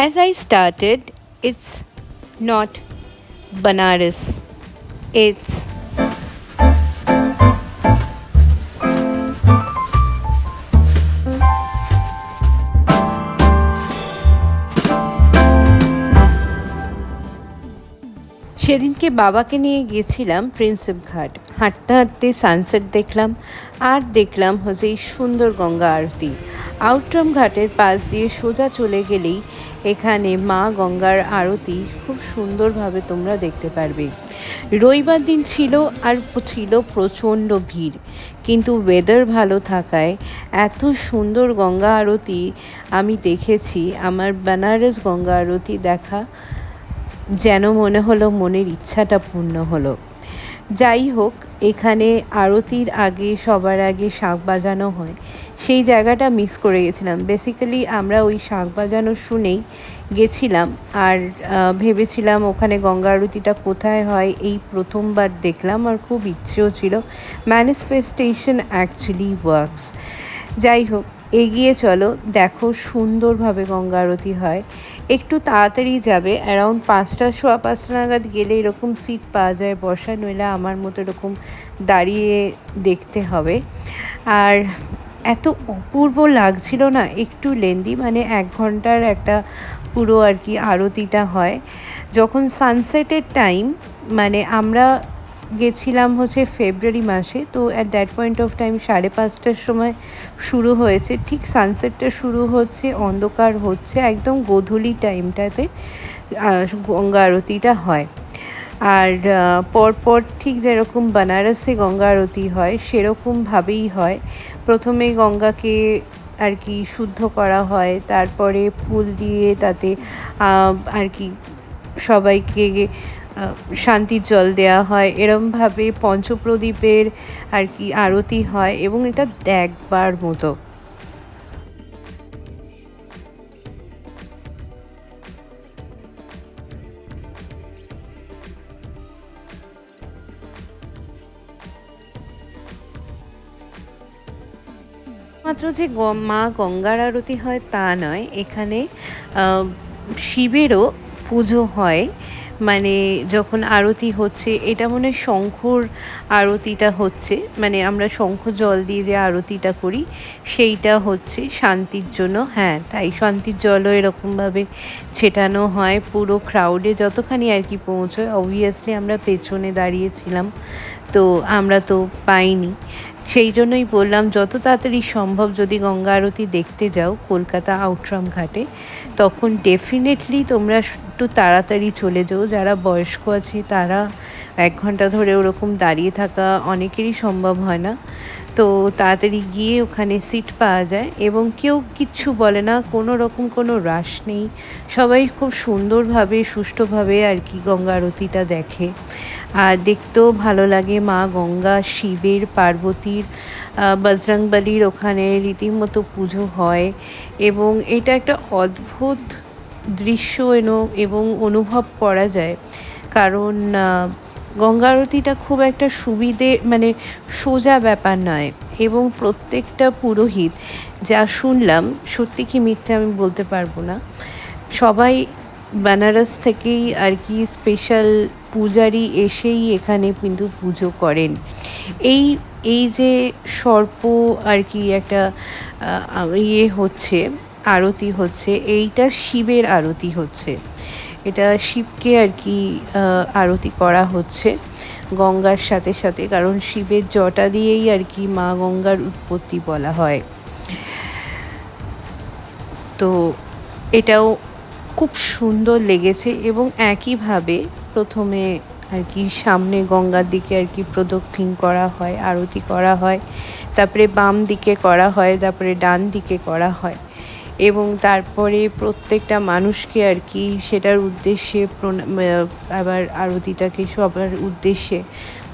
As I started, it's not Banaras, it's সেদিনকে বাবাকে নিয়ে গেছিলাম প্রিন্সেপ ঘাট। হাঁটতে হাঁটতে সানসেট দেখলাম, আর দেখলাম হচ্ছে এই সুন্দর গঙ্গা আরতি। আউটরাম ঘাটের পাশ দিয়ে সোজা চলে গেলেই এখানে মা গঙ্গার আরতি খুব সুন্দরভাবে তোমরা দেখতে পারবে। রবিবার দিন ছিল, আর ছিল প্রচণ্ড ভিড়, কিন্তু ওয়েদার ভালো থাকায় এত সুন্দর গঙ্গা আরতি আমি দেখেছি। আমার বেনারস গঙ্গা আরতি দেখা যেন মনে হলো মনের ইচ্ছাটা পূর্ণ হলো। যাই হোক, এখানে আরতির আগে সবার আগে শাঁখ বাজানো হয়, সেই জায়গাটা মিস করে গেছিলাম। বেসিক্যালি আমরা ওই শাঁখ বাজানো শুনেই গেছিলাম, আর ভেবেছিলাম ওখানে গঙ্গা আরতিটা কোথায় হয় এই প্রথমবার দেখলাম, আর খুব ইচ্ছেও ছিল। Manifestation actually works. যাই হোক, এগিয়ে চলো, দেখো সুন্দরভাবে গঙ্গা আরতি হয়। একটু তাড়াতাড়ি যাবে, অ্যারাউন্ড 5টা সোয়া 5টা নাগাদ গেলে এরকম সিট পাওয়া যায় বসা, নইলে আমার মতো এরকম দাঁড়িয়ে দেখতে হবে। আর এত অপূর্ব লাগছিল না, একটু লেন্দি, মানে 1 ঘন্টার একটা পুরো আর কি আরতিটা হয়। যখন সানসেটের টাইম, মানে আমরা গেছিলাম হচ্ছে ফেব্রুয়ারি মাসে, তো at that point of time 5:30টার সময় শুরু হয়েছে। ঠিক সানসেটটা শুরু হচ্ছে, অন্ধকার হচ্ছে, একদম গোধূলি টাইমটাতে গঙ্গা আরতিটা হয়। আর পরপর ঠিক যেরকম বানারসে গঙ্গা আরতি হয় সেরকমভাবেই হয়। প্রথমে গঙ্গাকে আর কি শুদ্ধ করা হয়, তারপরে ফুল দিয়ে তাতে আর কি সবাইকে শান্তির জল দেওয়া হয়। এরমভাবে পঞ্চপ্রদীপের আর কি আরতি হয়, এবং এটা দেখবার মতো। মাত্র যে মা গঙ্গার আরতি হয় তা নয়, এখানে শিবেরও পুজো হয়। মানে যখন আরতি হচ্ছে, এটা মনে হয় শঙ্খর আরতিটা হচ্ছে, মানে আমরা শঙ্খ জল দিয়ে যে আরতিটা করি সেইটা হচ্ছে শান্তির জন্য। হ্যাঁ, তাই শান্তির জলও এরকমভাবে ছেটানো হয় পুরো ক্রাউডে যতখানি আর কি পৌঁছয়। অবভিয়াসলি আমরা পেছনে দাঁড়িয়েছিলাম, তো আমরা তো পাইনি। সেই জন্যই বললাম, যত তাড়াতাড়ি সম্ভব যদি গঙ্গা আরতি দেখতে যাও কলকাতা আউটরাম ঘাটে, তখন ডেফিনেটলি তোমরা একটু তাড়াতাড়ি চলে যাও। যারা বয়স্ক আছে তারা 1 ঘন্টা ধরে ওরকম দাঁড়িয়ে থাকা অনেকেরই সম্ভব হয় না, তো তাড়াতাড়ি গিয়ে ওখানে সিট পাওয়া যায়, এবং কেউ কিচ্ছু বলে না, কোনো রকম কোনো রাশ নেই। সবাই খুব সুন্দরভাবে সুষ্ঠুভাবে আর কি গঙ্গা আরতিটা দেখে। আর দেখতেও ভালো লাগে। মা গঙ্গা, শিবের, পার্বতীর, বজরংবলির ওখানে রীতিমতো পুজো হয়, এবং এটা একটা অদ্ভুত দৃশ্য এবং অনুভব করা যায়। কারণ গঙ্গা আরতিটা খুব একটা মানে সোজা ব্যাপার নয়, এবং প্রত্যেকটা পুরোহিত, যা শুনলাম, সত্যি কি মিথ্যে আমি বলতে পারবো না, সবাই বেনারস থেকেই আর কি স্পেশাল পূজারি এসেই এখানে কিন্তু পুজো করেন। এই এই যে সর্প আর কি একটা হচ্ছে, আরতি হচ্ছে, এইটা শিবের আরতি হচ্ছে। এটা শিবকে আর কি আরতি করা হচ্ছে গঙ্গার সাথে সাথে, কারণ শিবের জটা দিয়েই আর কি মা গঙ্গার উৎপত্তি বলা হয়। তো এটাও খুব সুন্দর লেগেছে, এবং একইভাবে প্রথমে আর কি সামনে গঙ্গার দিকে আর কি প্রদক্ষিণ করা হয়, আরতি করা হয়, তারপরে বাম দিকে করা হয়, তারপরে ডান দিকে করা হয়, এবং তারপরে প্রত্যেকটা মানুষকে আর কি সেটার উদ্দেশ্যে আবার আরতিটাকে সবার উদ্দেশ্যে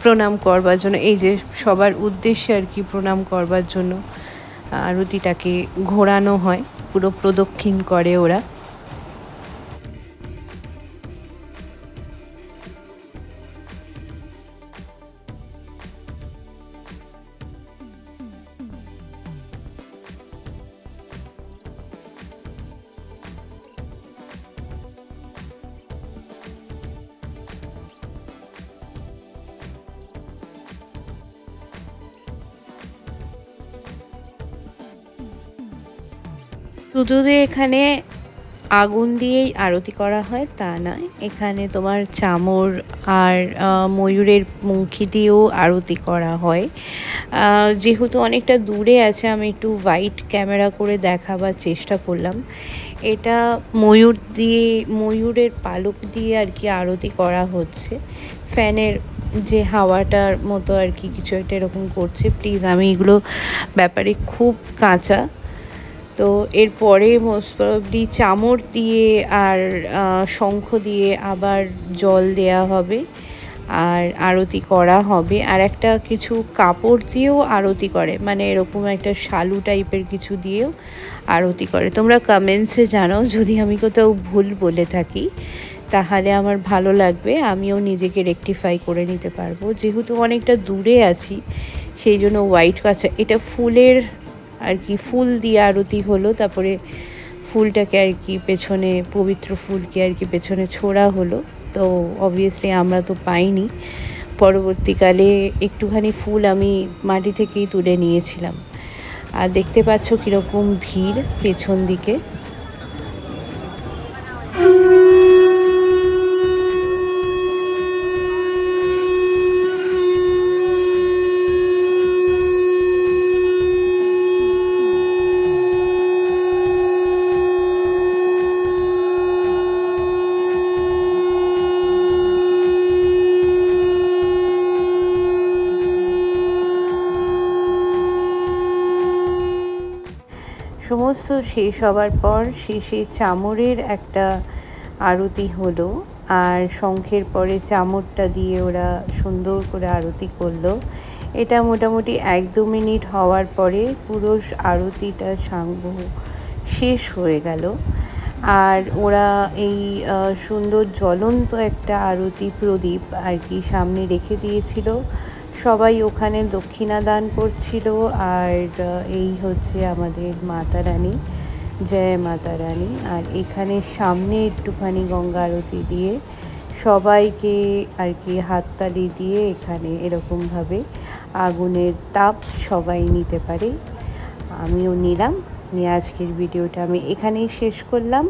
প্রণাম করবার জন্য, এই যে সবার উদ্দেশ্যে আর কি প্রণাম করবার জন্য আরতিটাকে ঘোরানো হয়, পুরো প্রদক্ষিণ করে ওরা। শুধু যে এখানে আগুন দিয়েই আরতি করা হয় তা নয়, এখানে তোমার চামর আর ময়ূরের মুখী দিয়েও আরতি করা হয়। যেহেতু অনেকটা দূরে আছে, আমি একটু ওয়াইড ক্যামেরা করে দেখাবার চেষ্টা করলাম। এটা ময়ূরের পালক দিয়ে আর কি আরতি করা হচ্ছে। ফ্যানের যে হাওয়াটার মতো আর কি কিছু একটা এরকম করছে। প্লিজ, আমি এগুলো ব্যাপারে খুব কাঁচা। তো এরপরে মোস্ট প্রবাবলি চামর দিয়ে আর শঙ্খ দিয়ে আবার জল দেয়া হবে আর আরতি করা হবে। আর একটা কিছু কাপড় দিয়েও আরতি করে, মানে এরকম একটা শালু টাইপের কিছু দিয়েও আরতি করে। তোমরা কমেন্টসে জানাও যদি আমি কোথাও ভুল বলে থাকি, তাহলে আমার ভালো লাগবে, আমিও নিজেকে রেকটিফাই করে নিতে পারবো। যেহেতু অনেকটা দূরে আছি, সেই জন্য হোয়াইট কাঁচা এটা ফুলের আর কি, ফুল দিয়ে আরতি হলো। তারপরে ফুলটাকে আর কি পেছনে, পবিত্র ফুলকে আর কি পেছনে ছোড়া হলো। তো অবভিয়াসলি আমরা তো পাইনি। পরবর্তীকালে একটুখানি ফুল আমি মাটি থেকেই তুলে নিয়েছিলাম। আর দেখতে পাচ্ছ কীরকম ভিড় পেছন দিকে। সমস্ত শেষ হবার পর শেষে চামরের একটা আরতি হলো, আর শঙ্খের পরে চামরটা দিয়ে ওরা সুন্দর করে আরতি করলো। এটা মোটামুটি 1-2 মিনিট হওয়ার পরে পুরো আরতিটা সাঙ্গ শেষ হয়ে গেল। আর ওরা এই সুন্দর জ্বলন্ত একটা আরতি প্রদীপ আর কি সামনে রেখে দিয়েছিল। সবাই ওখানে দক্ষিণা দান করছিল। আর এই হচ্ছে আমাদের মাতা রানী, জয় মাতা রানী। আর এখানে সামনে একটুখানি গঙ্গা আরতি দিয়ে সবাইকে আর কি হাততালি দিয়ে এখানে এরকমভাবে আগুনের তাপ সবাই নিতে পারে। আমিও নিলাম, নিয়ে আজকের ভিডিওটা আমি এখানেই শেষ করলাম।